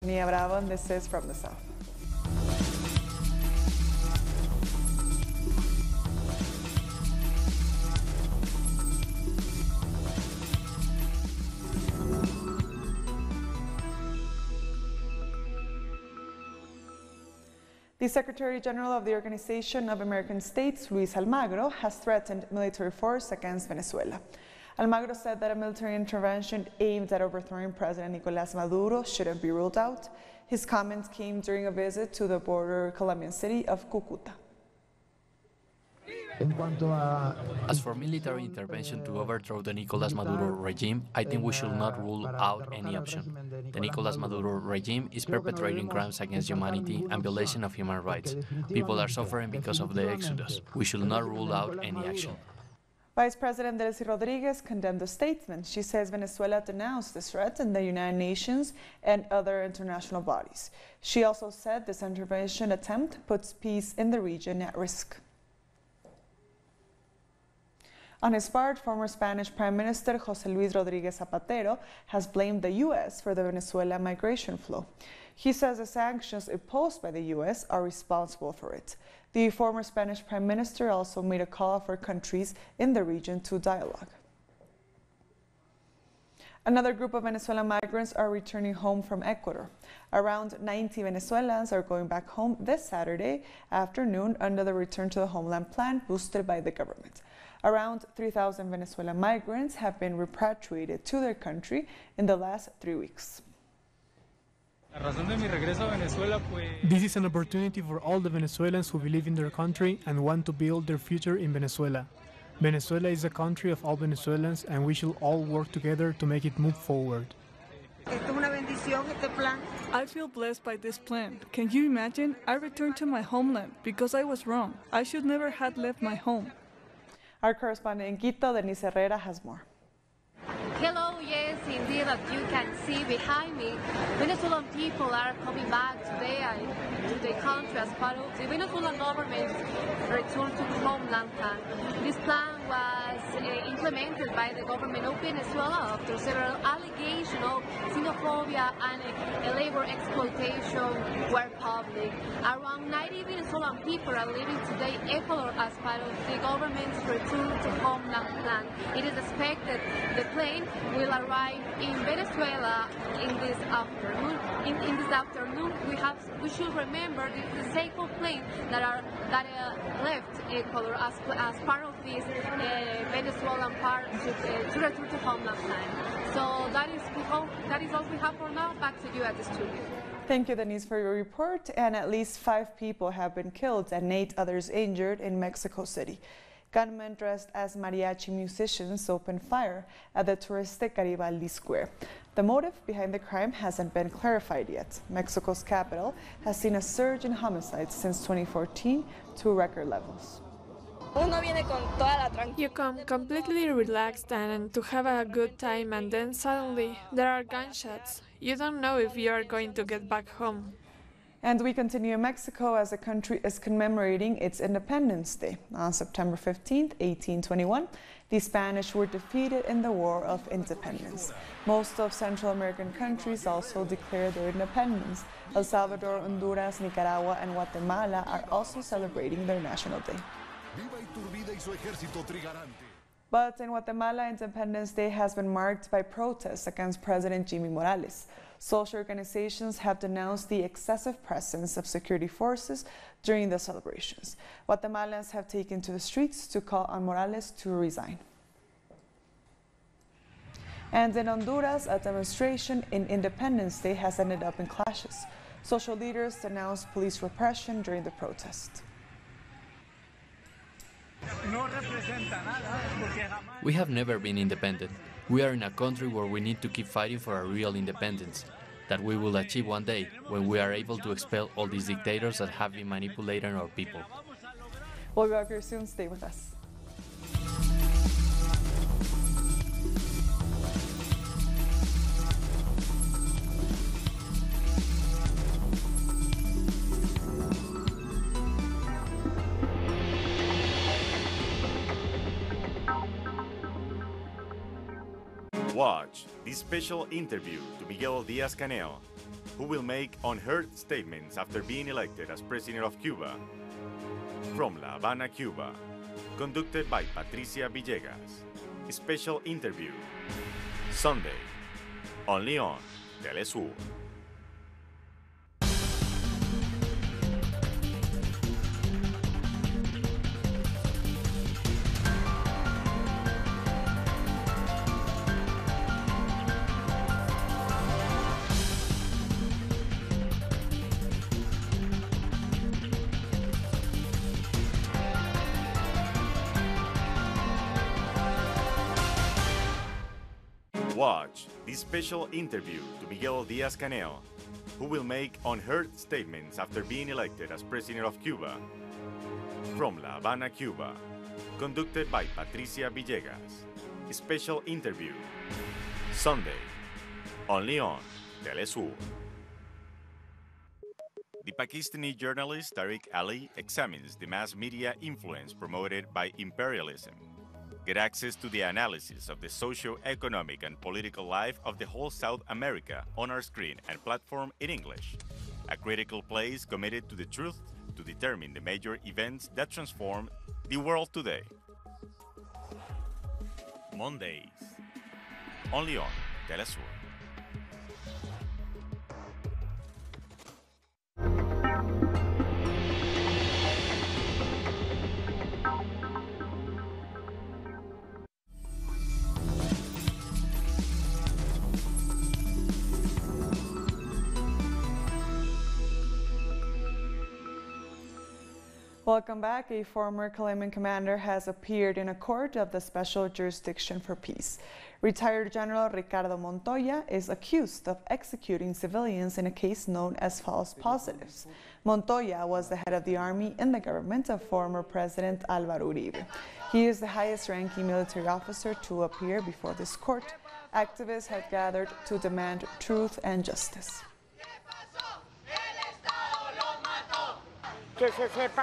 Nia Bravo, and this is From the South. The Secretary General of the Organization of American States, Luis Almagro, has threatened military force against Venezuela. Almagro said that a military intervention aimed at overthrowing President Nicolás Maduro shouldn't be ruled out. His comments came during a visit to the border Colombian city of Cúcuta. As for military intervention to overthrow the Nicolás Maduro regime, I think we should not rule out any option. The Nicolás Maduro regime is perpetrating crimes against humanity and violation of human rights. People are suffering because of the exodus. We should not rule out any action. Vice President Delcy Rodriguez condemned the statement. She says Venezuela denounced this threat in the United Nations and other international bodies. She also said this intervention attempt puts peace in the region at risk. On his part, former Spanish Prime Minister José Luis Rodríguez Zapatero has blamed the U.S. for the Venezuela migration flow. He says the sanctions imposed by the U.S. are responsible for it. The former Spanish Prime Minister also made a call for countries in the region to dialogue. Another group of Venezuelan migrants are returning home from Ecuador. Around 90 Venezuelans are going back home this Saturday afternoon under the Return to the Homeland plan boosted by the government. Around 3,000 Venezuelan migrants have been repatriated to their country in the last 3 weeks. This is an opportunity for all the Venezuelans who believe in their country and want to build their future in Venezuela. Venezuela is a country of all Venezuelans, and we should all work together to make it move forward. I feel blessed by this plan. Can you imagine? I returned to my homeland because I was wrong. I should never have left my home. Our correspondent in Quito, Denise Herrera, has more. Hello, yes, indeed, as you can see behind me, Venezuelan people are coming back today to the country as part of the Venezuelan government's return to homeland plan. This plan was implemented by the government of Venezuela after several allegations of xenophobia and labor exploitation were public. Around 90 Venezuelan people are leaving today Ecuador as part of the government's return to homeland plan. It is expected the plane will arrive in Venezuela in this afternoon. In this afternoon, we should remember the second plane that left Ecuador as part of this Venezuelan part to return to homeland plan. So that is all we have for now. Back to you at the studio. Thank you, Denise, for your report. And at least 5 people have been killed and 8 others injured in Mexico City. Gunmen dressed as mariachi musicians opened fire at the touristic Garibaldi Square. The motive behind the crime hasn't been clarified yet. Mexico's capital has seen a surge in homicides since 2014 to record levels. You come completely relaxed and to have a good time, and then suddenly there are gunshots. You don't know if you are going to get back home. And we continue in Mexico as the country is commemorating its Independence Day. On September 15th, 1821, the Spanish were defeated in the War of Independence. Most of Central American countries also declared their independence. El Salvador, Honduras, Nicaragua, and Guatemala are also celebrating their National Day. But in Guatemala, Independence Day has been marked by protests against President Jimmy Morales. Social organizations have denounced the excessive presence of security forces during the celebrations. Guatemalans have taken to the streets to call on Morales to resign. And in Honduras, a demonstration in Independence Day has ended up in clashes. Social leaders denounced police repression during the protest. We have never been independent. We are in a country where we need to keep fighting for a real independence that we will achieve one day when we are able to expel all these dictators that have been manipulating our people. We'll be back here soon. Stay with us. Watch this special interview to Miguel Díaz-Canel. who will make unheard statements after being elected as president of Cuba. From La Habana, Cuba, conducted by Patricia Villegas. Special interview, Sunday, only on Telesur. Watch this special interview to Miguel Díaz-Canel, who will make unheard statements after being elected as president of Cuba. From La Habana, Cuba, conducted by Patricia Villegas. Special interview, Sunday, only on Telesur. The Pakistani journalist Tariq Ali examines the mass media influence promoted by imperialism. Get access to the analysis of the socio-economic and political life of the whole South America on our screen and platform in English. A critical place committed to the truth to determine the major events that transform the world today. Mondays, only on Telesur. Welcome back. A former Colombian commander has appeared in a court of the Special Jurisdiction for Peace. Retired General Ricardo Montoya is accused of executing civilians in a case known as false positives. Montoya was the head of the army in the government of former President Álvaro Uribe. He is the highest-ranking military officer to appear before this court. Activists have gathered to demand truth and justice.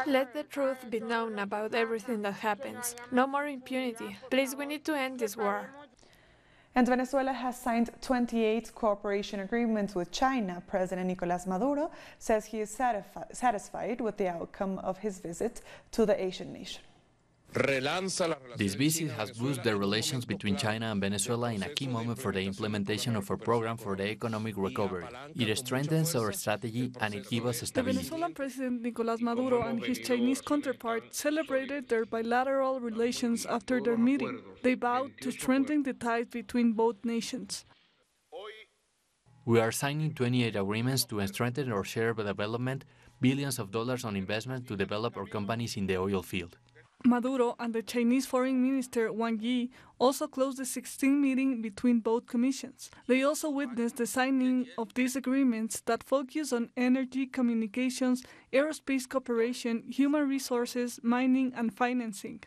Let the truth be known about everything that happens. No more impunity. Please, we need to end this war. And Venezuela has signed 28 cooperation agreements with China. President Nicolás Maduro says he is satisfied with the outcome of his visit to the Asian nation. This visit has boosted the relations between China and Venezuela in a key moment for the implementation of our program for the economic recovery. It strengthens our strategy and it gives us The stability. Venezuelan President Nicolás Maduro and his Chinese counterpart celebrated their bilateral relations after their meeting. They vowed to strengthen the ties between both nations. We are signing 28 agreements to strengthen our shared development, billions of dollars on investment to develop our companies in the oil field. Maduro and the Chinese Foreign Minister Wang Yi also closed the 16th meeting between both commissions. They also witnessed the signing of these agreements that focus on energy, communications, aerospace cooperation, human resources, mining, and financing.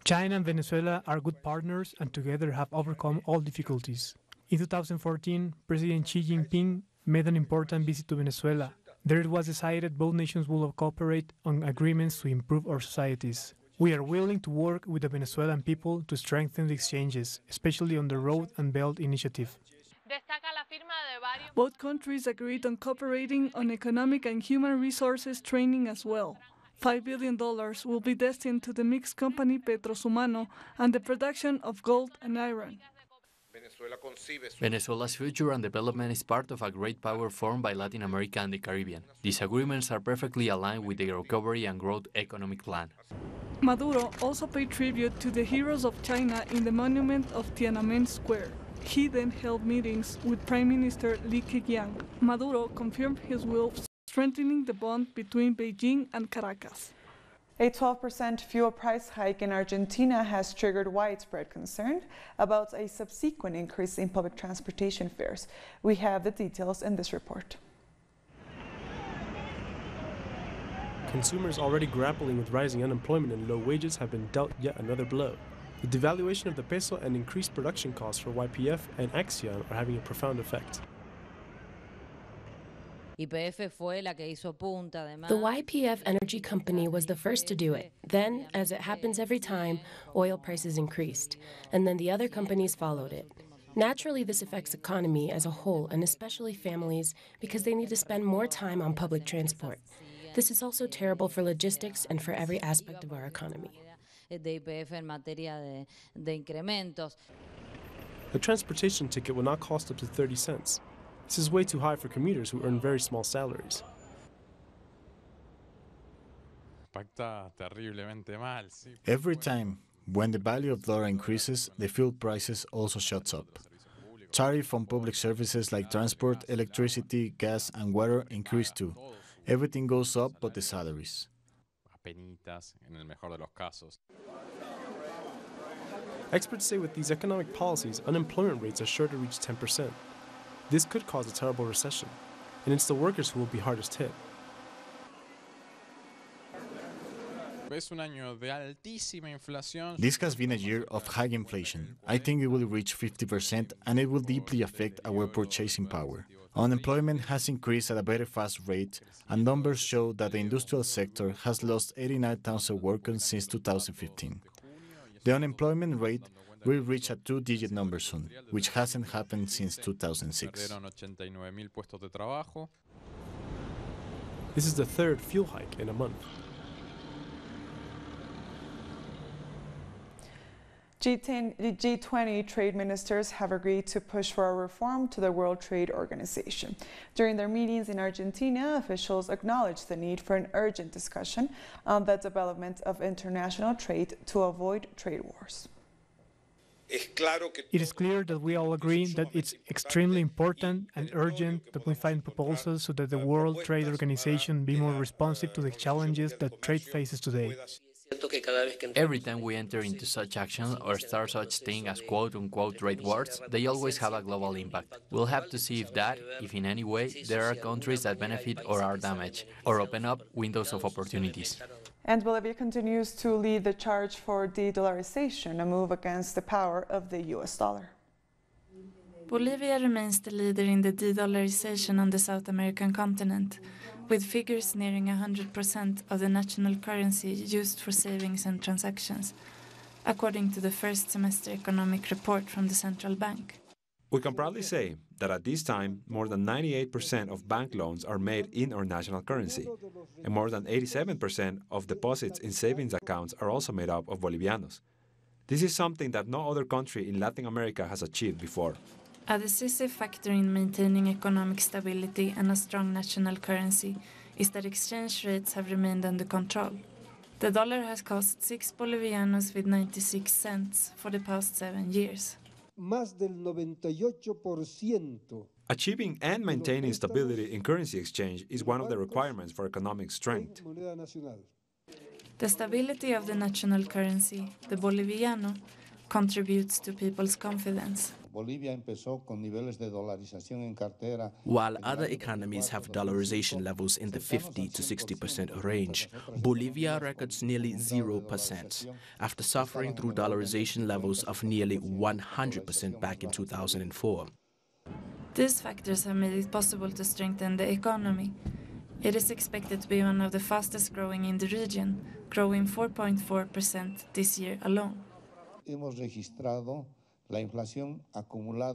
China and Venezuela are good partners and together have overcome all difficulties. In 2014, President Xi Jinping made an important visit to Venezuela. There it was decided both nations will cooperate on agreements to improve our societies. We are willing to work with the Venezuelan people to strengthen the exchanges, especially on the Road and Belt Initiative. Both countries agreed on cooperating on economic and human resources training as well. $5 billion will be destined to the mixed company Petrosumano and the production of gold and iron. Venezuela's future and development is part of a great power formed by Latin America and the Caribbean. These agreements are perfectly aligned with the Recovery and Growth Economic Plan. Maduro also paid tribute to the heroes of China in the monument of Tiananmen Square. He then held meetings with Prime Minister Li Keqiang. Maduro confirmed his will of strengthening the bond between Beijing and Caracas. A 12% fuel price hike in Argentina has triggered widespread concern about a subsequent increase in public transportation fares. We have the details in this report. Consumers already grappling with rising unemployment and low wages have been dealt yet another blow. The devaluation of the peso and increased production costs for YPF and Axion are having a profound effect. The YPF energy company was the first to do it. Then, as it happens every time, oil prices increased. And then the other companies followed it. Naturally, this affects economy as a whole, and especially families, because they need to spend more time on public transport. This is also terrible for logistics and for every aspect of our economy. A transportation ticket will not cost up to 30 cents. This is way too high for commuters who earn very small salaries. Every time when the value of dollar increases, the fuel prices also shoots up. Tariff on public services like transport, electricity, gas, and water increase too. Everything goes up but the salaries. Experts say with these economic policies, unemployment rates are sure to reach 10%. This could cause a terrible recession, and it's the workers who will be hardest hit. This has been a year of high inflation. I think it will reach 50% and it will deeply affect our purchasing power. Unemployment has increased at a very fast rate, and numbers show that the industrial sector has lost 89,000 workers since 2015. The unemployment rate will reach a two-digit number soon, which hasn't happened since 2006. This is the third fuel hike in a month. G20 trade ministers have agreed to push for a reform to the World Trade Organization. During their meetings in Argentina, officials acknowledged the need for an urgent discussion on the development of international trade to avoid trade wars. It is clear that we all agree that it's extremely important and urgent that we find proposals so that the World Trade Organization be more responsive to the challenges that trade faces today. Every time we enter into such action or start such thing as quote-unquote trade wars, they always have a global impact. We'll have to see if in any way, there are countries that benefit or are damaged, or open up windows of opportunities. And Bolivia continues to lead the charge for de-dollarization, a move against the power of the US dollar. Bolivia remains the leader in the de-dollarization on the South American continent, with figures nearing 100% of the national currency used for savings and transactions, according to the first semester economic report from the central bank. We can proudly say that at this time, more than 98% of bank loans are made in our national currency, and more than 87% of deposits in savings accounts are also made up of Bolivianos. This is something that no other country in Latin America has achieved before. A decisive factor in maintaining economic stability and a strong national currency is that exchange rates have remained under control. The dollar has cost 6 Bolivianos with 96 cents for the past 7 years. Achieving and maintaining stability in currency exchange is one of the requirements for economic strength. The stability of the national currency, the Boliviano, contributes to people's confidence. While other economies have dollarization levels in the 50 to 60% range, Bolivia records nearly 0%, after suffering through dollarization levels of nearly 100% back in 2004. These factors have made it possible to strengthen the economy. It is expected to be one of the fastest growing in the region, growing 4.4% this year alone.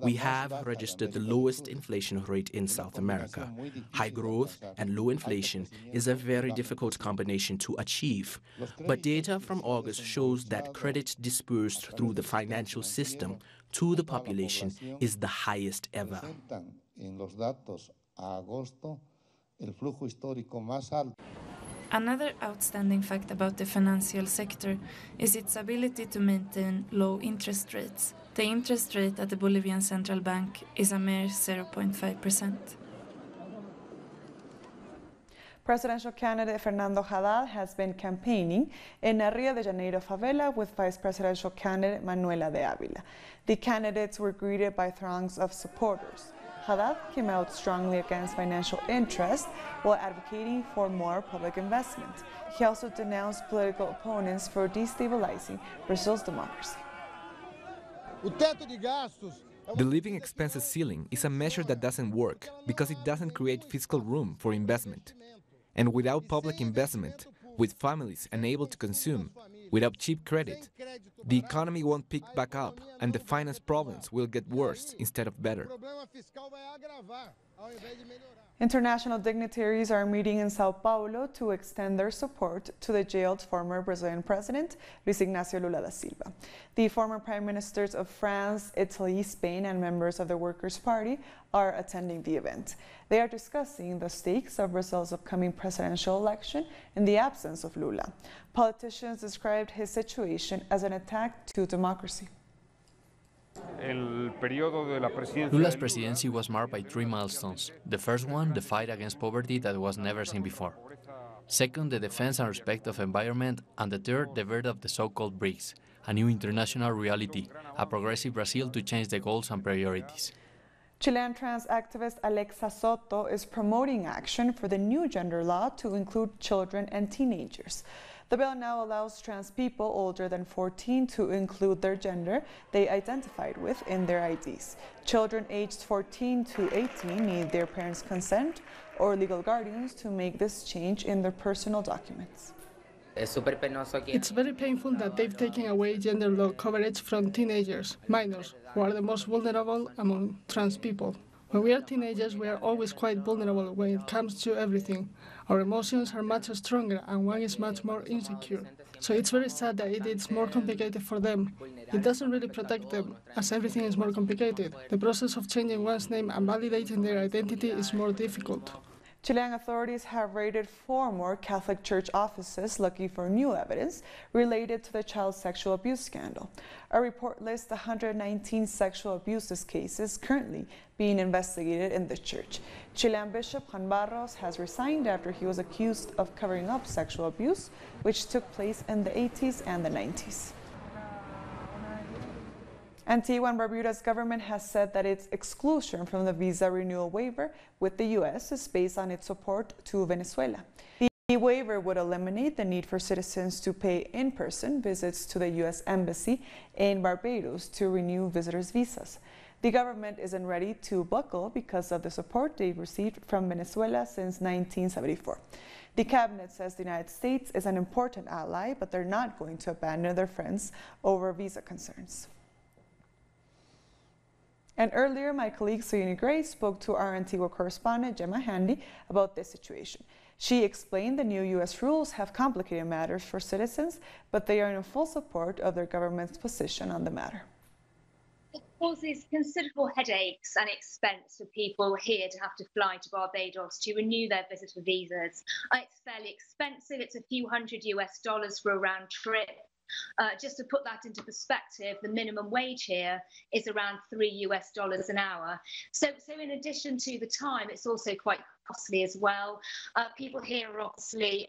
We have registered the lowest inflation rate in South America. High growth and low inflation is a very difficult combination to achieve. But data from August shows that credit disbursed through the financial system to the population is the highest ever. Another outstanding fact about the financial sector is its ability to maintain low interest rates. The interest rate at the Bolivian Central Bank is a mere 0.5%. Presidential candidate Fernando Haddad has been campaigning in a Rio de Janeiro favela with vice presidential candidate Manuela de Avila. The candidates were greeted by throngs of supporters. Haddad came out strongly against financial interest while advocating for more public investment. He also denounced political opponents for destabilizing Brazil's democracy. The living expenses ceiling is a measure that doesn't work because it doesn't create fiscal room for investment. And without public investment, with families unable to consume, Without cheap credit, the economy won't pick back up, and the finance problems will get worse instead of better. International dignitaries are meeting in Sao Paulo to extend their support to the jailed former Brazilian president, Luis Ignacio Lula da Silva. The former prime ministers of France, Italy, Spain, and members of the Workers' Party are attending the event. They are discussing the stakes of Brazil's upcoming presidential election in the absence of Lula. Politicians described his situation as an attack to democracy. Lula's presidency was marked by 3 milestones. The first one, the fight against poverty that was never seen before. Second, the defense and respect of environment. And the third, the birth of the so-called BRICS, a new international reality, a progressive Brazil to change the goals and priorities. Chilean trans activist Alexa Soto is promoting action for the new gender law to include children and teenagers. The bill now allows trans people older than 14 to include their gender they identified with in their IDs. Children aged 14 to 18 need their parents' consent or legal guardians to make this change in their personal documents. It's very painful that they've taken away gender law coverage from teenagers, minors, who are the most vulnerable among trans people. When we are teenagers, we are always quite vulnerable when it comes to everything. Our emotions are much stronger and one is much more insecure. So it's very sad that it is more complicated for them. It doesn't really protect them, as everything is more complicated. The process of changing one's name and validating their identity is more difficult. Chilean authorities have raided 4 more Catholic Church offices looking for new evidence related to the child sexual abuse scandal. A report lists 119 sexual abuses cases currently being investigated in the church. Chilean Bishop Juan Barros has resigned after he was accused of covering up sexual abuse, which took place in the 80s and the 90s. Antigua and Barbuda's government has said that its exclusion from the visa renewal waiver with the U.S. is based on its support to Venezuela. The waiver would eliminate the need for citizens to pay in-person visits to the U.S. Embassy in Barbados to renew visitors' visas. The government isn't ready to buckle because of the support they've received from Venezuela since 1974. The cabinet says the United States is an important ally, but they're not going to abandon their friends over visa concerns. And earlier, my colleague Soyuni Gray spoke to our Antigua correspondent Gemma Handy about this situation. She explained the new U.S. rules have complicated matters for citizens, but they are in full support of their government's position on the matter. It causes considerable headaches and expense for people here to have to fly to Barbados to renew their visitor visas. It's fairly expensive. It's a few $100 for a round trip. Just to put that into perspective, the minimum wage here is around $3 an hour. So in addition to the time, it's also quite costly as well. People here are obviously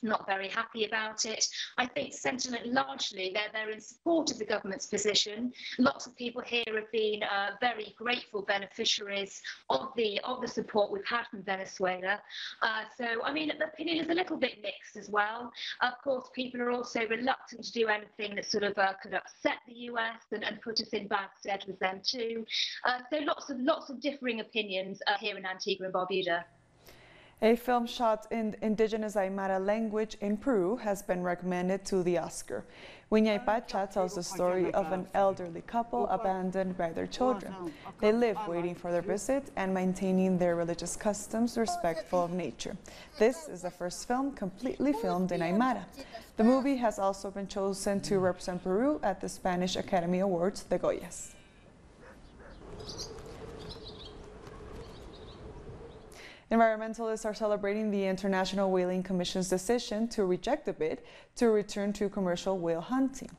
not very happy about it. I think sentiment largely, they're in support of the government's position. Lots of people here have been very grateful beneficiaries of the support we've had from Venezuela. So, I mean, the opinion is a little bit mixed as well. Of course, people are also reluctant to do anything that sort of could upset the US and put us in bad stead with them too. So lots of differing opinions here in Antigua and Barbuda. A film shot in indigenous Aymara language in Peru has been recommended to the Oscar. Huiña y Pacha tells the story of an elderly couple abandoned by their children. They live waiting for their visit and maintaining their religious customs respectful of nature. This is the first film completely filmed in Aymara. The movie has also been chosen to represent Peru at the Spanish Academy Awards, the Goyas. Environmentalists are celebrating the International Whaling Commission's decision to reject the bid to return to commercial whale hunting.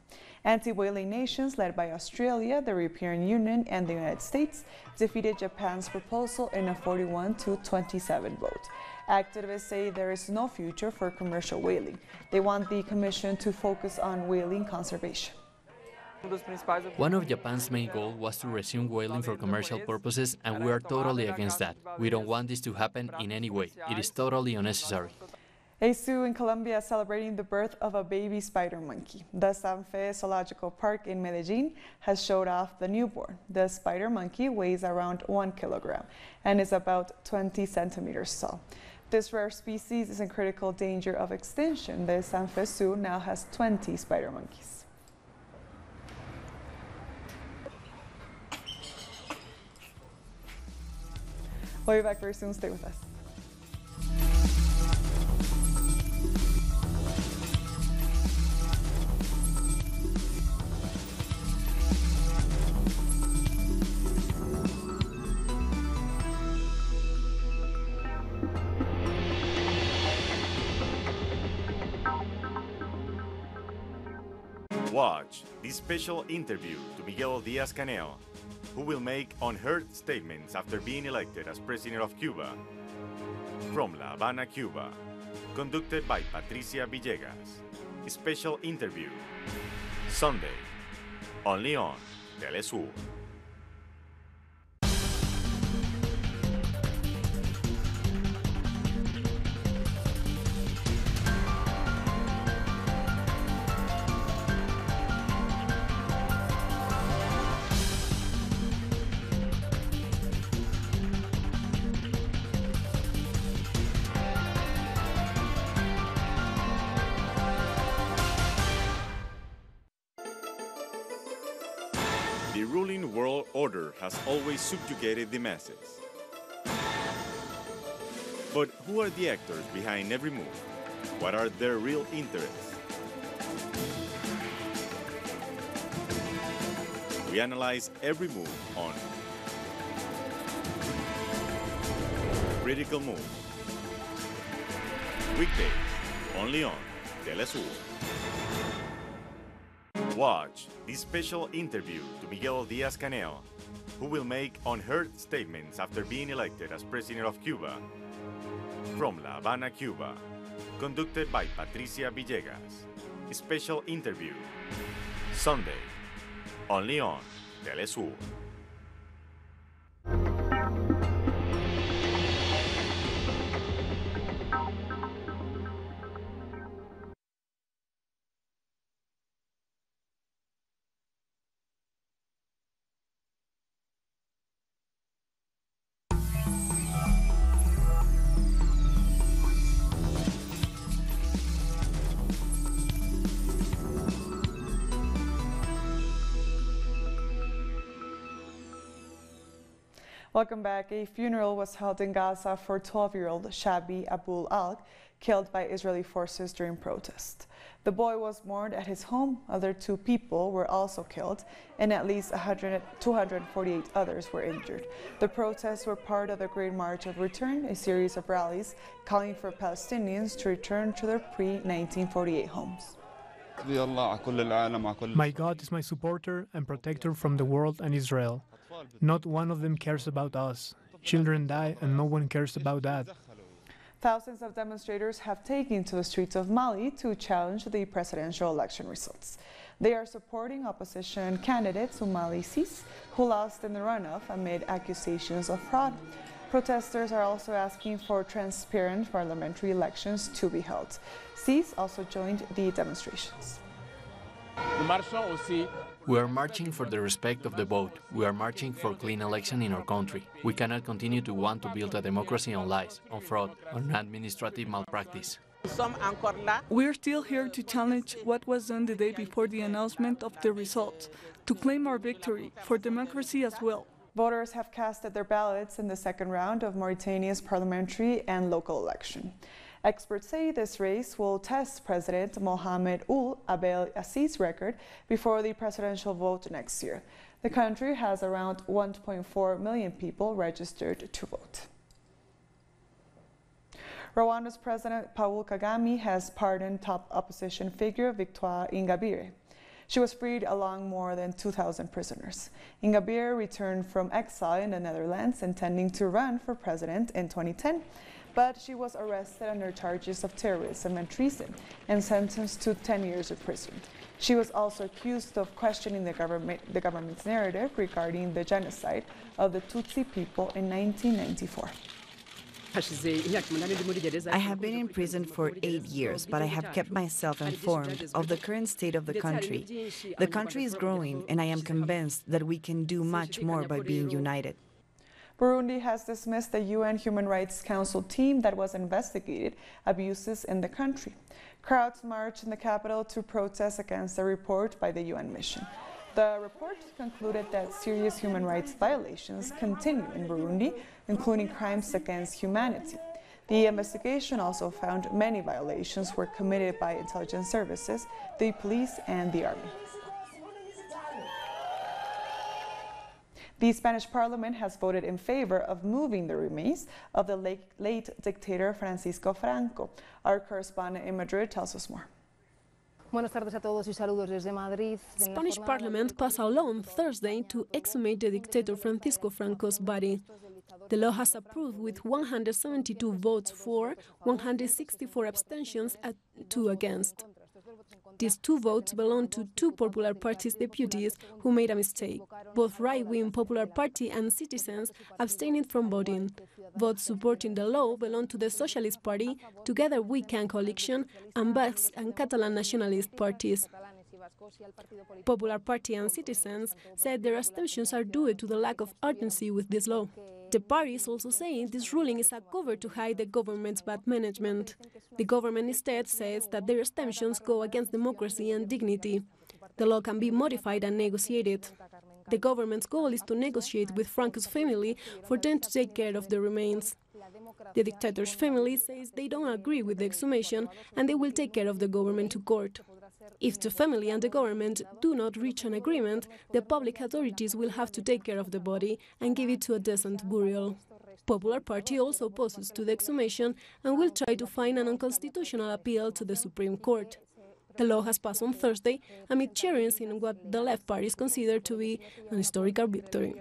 Anti-whaling nations led by Australia, the European Union, and the United States defeated Japan's proposal in a 41-27 vote. Activists say there is no future for commercial whaling. They want the Commission to focus on whaling conservation. One of Japan's main goals was to resume whaling for commercial purposes, and we are totally against that. We don't want this to happen in any way. It is totally unnecessary. A zoo in Colombia is celebrating the birth of a baby spider monkey. The San Fe Zoological Park in Medellin has showed off the newborn. The spider monkey weighs around 1 kilogram and is about 20 centimeters tall. This rare species is in critical danger of extinction. The San Fe Zoo now has 20 spider monkeys. We'll be back very soon. Stay with us. Watch this special interview to Miguel Díaz-Canel, who will make unheard statements after being elected as president of Cuba. From La Habana, Cuba, conducted by Patricia Villegas. Special interview, Sunday, only on Telesur. The ruling world order has always subjugated the masses. But who are the actors behind every move? What are their real interests? We analyze every move on Critical Move. Weekdays, only on Telesur. Watch this special interview to Miguel Díaz-Canel, who will make unheard statements after being elected as president of Cuba. From La Habana, Cuba, conducted by Patricia Villegas. Special interview, Sunday, only on Telesur. Welcome back. A funeral was held in Gaza for 12-year-old Shabi Abul Alq, killed by Israeli forces during protest. The boy was mourned at his home. Other 2 people were also killed, and at least 248 others were injured. The protests were part of the Great March of Return, a series of rallies calling for Palestinians to return to their pre-1948 homes. My God is my supporter and protector from the world and Israel. Not one of them cares about us. Children die and no one cares about that. Thousands of demonstrators have taken to the streets of Mali to challenge the presidential election results. They are supporting opposition candidate Soumali Sis, who lost in the runoff amid accusations of fraud. Protesters are also asking for transparent parliamentary elections to be held. Sis also joined the demonstrations. We are marching for the respect of the vote. We are marching for clean election in our country. We cannot continue to want to build a democracy on lies, on fraud, on administrative malpractice. We're still here to challenge what was done the day before the announcement of the results, to claim our victory for democracy as well. Voters have casted their ballots in the second round of Mauritania's parliamentary and local election. Experts say this race will test President Mohamed Ould Abdel Aziz's record before the presidential vote next year. The country has around 1.4 million people registered to vote. Rwanda's President Paul Kagame has pardoned top opposition figure Victoire Ingabire. She was freed along more than 2,000 prisoners. Ingabire returned from exile in the Netherlands intending to run for president in 2010. But she was arrested under charges of terrorism and treason and sentenced to 10 years of prison. She was also accused of questioning the government's narrative regarding the genocide of the Tutsi people in 1994. I have been in prison for 8 years, but I have kept myself informed of the current state of the country. The country is growing, and I am convinced that we can do much more by being united. Burundi has dismissed the UN Human Rights Council team that was investigated abuses in the country. Crowds marched in the capital to protest against the report by the UN mission. The report concluded that serious human rights violations continue in Burundi, including crimes against humanity. The investigation also found many violations were committed by intelligence services, the police, and the army. The Spanish parliament has voted in favor of moving the remains of the late dictator Francisco Franco. Our correspondent in Madrid tells us more. Spanish Parliament passed a law on Thursday to exhumate the dictator Francisco Franco's body. The law has approved with 172 votes for, 164 abstentions, and 2 against. These 2 votes belong to 2 Popular Party's deputies who made a mistake. Both right-wing Popular Party and citizens abstaining from voting. Votes supporting the law belong to the Socialist Party, Together We Can coalition, and Basque and Catalan nationalist parties. Popular Party and citizens said their abstentions are due to the lack of urgency with this law. The party is also saying this ruling is a cover to hide the government's bad management. The government instead says that their abstentions go against democracy and dignity. The law can be modified and negotiated. The government's goal is to negotiate with Franco's family for them to take care of the remains. The dictator's family says they don't agree with the exhumation and they will take care of the government to court. If the family and the government do not reach an agreement, the public authorities will have to take care of the body and give it to a decent burial. Popular Party also opposes to the exhumation and will try to find an unconstitutional appeal to the Supreme Court. The law has passed on Thursday amid cheerings in what the left parties consider to be an historical victory.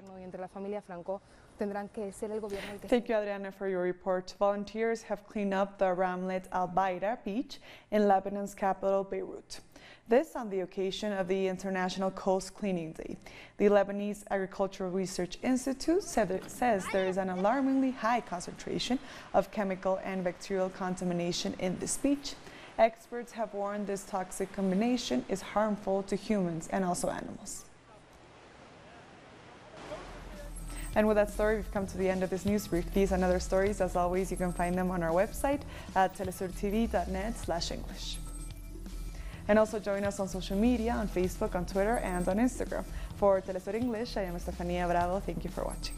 Thank you, Adriana, for your report. Volunteers have cleaned up the Ramlet Al-Baida beach in Lebanon's capital, Beirut. This on the occasion of the International Coast Cleaning Day. The Lebanese Agricultural Research Institute says there is an alarmingly high concentration of chemical and bacterial contamination in this beach. Experts have warned this toxic combination is harmful to humans and also animals. And with that story, we've come to the end of this news brief. These and other stories, as always, you can find them on our website at telesurtv.net/English. And also join us on social media, on Facebook, on Twitter, and on Instagram. For Telesur English, I am Estefania Bravo. Thank you for watching.